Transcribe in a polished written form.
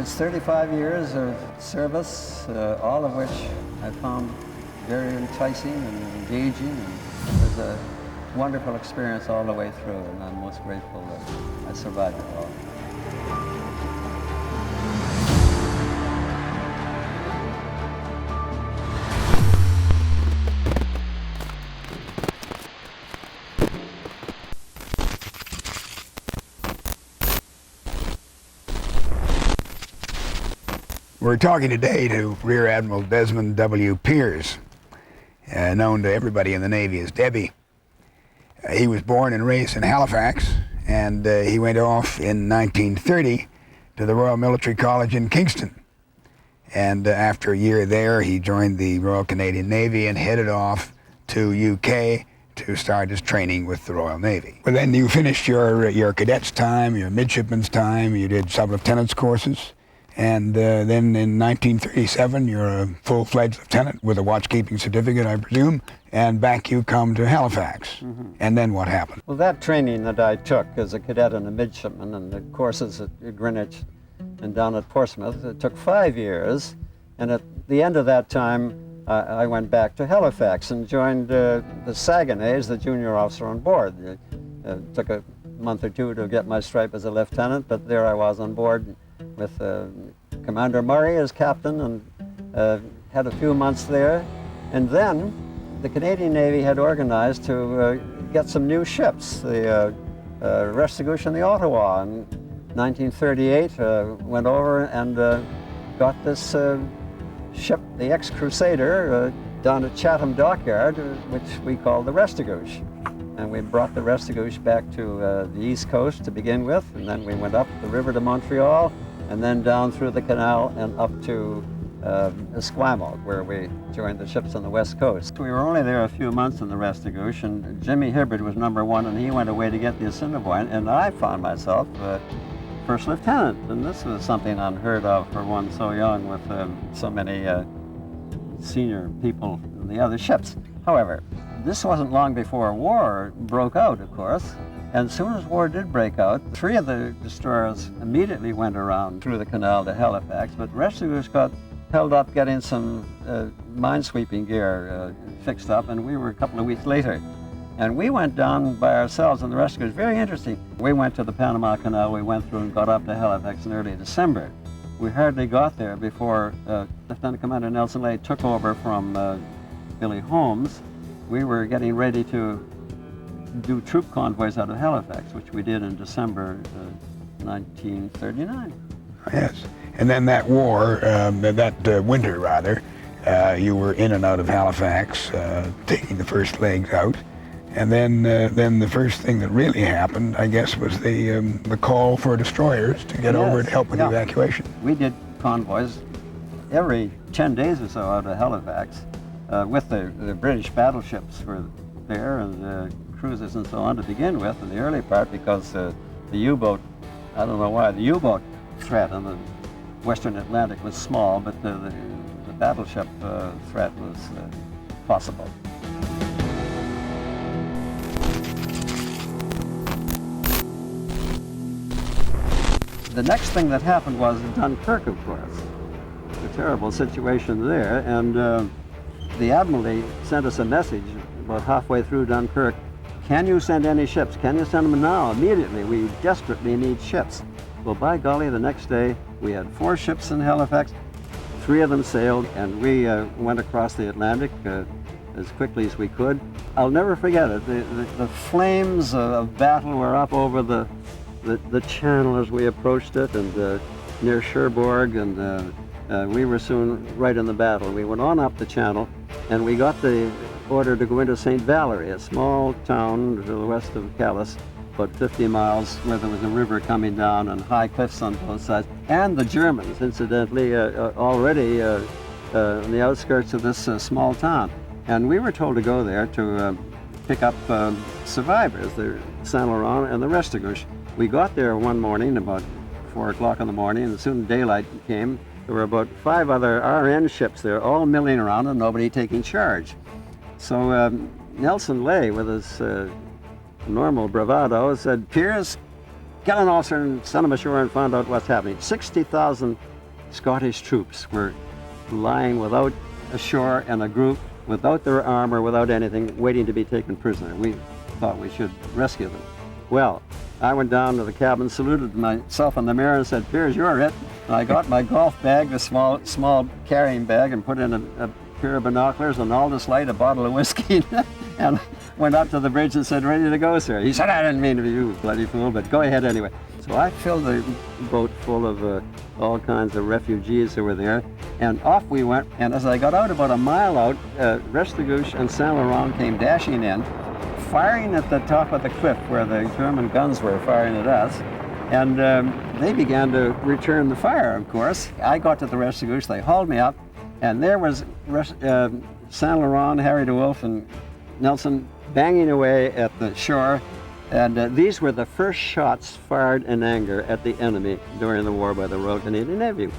It's 35 years of service, all of which I found very enticing and engaging. And it was a wonderful experience all the way through, and I'm most grateful that I survived it all. We're talking today to Rear Admiral Desmond W. Piers, known to everybody in the Navy as Debby. He was born and raised in Halifax, and he went off in 1930 to the Royal Military College in Kingston. And after a year there, he joined the Royal Canadian Navy and headed off to UK to start his training with the Royal Navy. Well, then you finished your cadet's time, your midshipman's time, you did sub-lieutenant's courses. And then in 1937, you're a full-fledged lieutenant with a watchkeeping certificate, I presume, and back you come to Halifax. Mm-hmm. And then what happened? Well, that training that I took as a cadet and a midshipman, and the courses at Greenwich and down at Portsmouth, it took 5 years. And at the end of that time, I went back to Halifax and joined the Saguenay as the junior officer on board. It took a month or two to get my stripe as a lieutenant, but there I was on board with Commander Murray as captain, and had a few months there. And then the Canadian Navy had organized to get some new ships, the Restigouche and the Ottawa. In 1938, went over and got this ship, the ex-Crusader, down at Chatham Dockyard, which we called the Restigouche. And we brought the Restigouche back to the East Coast to begin with, and then we went up the river to Montreal, and then down through the canal and up to Esquimalt, where we joined the ships on the West Coast. We were only there a few months in the Restigouche, and Jimmy Hibbard was #1, and he went away to get the Assiniboine, and I found myself first lieutenant, and this was something unheard of for one so young with so many senior people in the other ships. However, this wasn't long before war broke out, of course. And as soon as war did break out, 3 of the destroyers immediately went around through the canal to Halifax, but Restigouche got held up getting some minesweeping gear fixed up, and we were a couple of weeks later. And we went down by ourselves on the Restigouche. Very interesting. We went to the Panama Canal, we went through and got up to Halifax in early December. We hardly got there before Lieutenant Commander Nelson Lay took over from Billy Holmes. We were getting ready to do troop convoys out of Halifax, which we did in December 1939. Yes, and then that war, that winter rather, you were in and out of Halifax, taking the first legs out, and then the first thing that really happened, I guess, was the call for destroyers to get over to help with the evacuation. We did convoys every 10 days or so out of Halifax, with the British battleships were there, and cruisers and so on to begin with in the early part, because the U-boat, I don't know why, the U-boat threat on the Western Atlantic was small, but the battleship threat was possible. The next thing that happened was Dunkirk, of course. A terrible situation there, and the Admiralty sent us a message about halfway through Dunkirk. Can you send any ships? Can you send them now, immediately? We desperately need ships. Well, by golly, the next day we had 4 ships in Halifax. 3 of them sailed, and we went across the Atlantic as quickly as we could. I'll never forget it. The flames of battle were up over the channel as we approached it, and near Cherbourg, and we were soon right in the battle. We went on up the channel, and we got the order to go into St. Valery, a small town to the west of Calais, about 50 miles, where there was a river coming down and high cliffs on both sides. And the Germans, incidentally, already on the outskirts of this small town. And we were told to go there to pick up survivors, the Saint Laurent and the Restigouche. We got there one morning about 4 o'clock in the morning, and soon daylight came. There were about 5 other RN ships there, all milling around and nobody taking charge. So Nelson Lay, with his normal bravado, said, "Piers, get an officer and send him ashore and find out what's happening. 60,000 Scottish troops were lying without a shore in a group, without their armor, without anything, waiting to be taken prisoner. We thought we should rescue them. Well, I went down to the cabin, saluted myself in the mirror and said, "Piers, you're it." And I got my golf bag, the small carrying bag, and put in a pair of binoculars, an Aldous Light, a bottle of whiskey, and went up to the bridge and said, "Ready to go, sir." He said, "I didn't mean to be you, bloody fool, but go ahead anyway." So I filled the boat full of all kinds of refugees who were there, and off we went. And as I got out about a mile out, Ret'd and Saint Laurent came dashing in, firing at the top of the cliff where the German guns were firing at us. And they began to return the fire, of course. I got to the Ret'd, they hauled me up, and there was Saint Laurent, Harry DeWolf, and Nelson banging away at the shore. And these were the first shots fired in anger at the enemy during the war by the Royal Canadian Navy.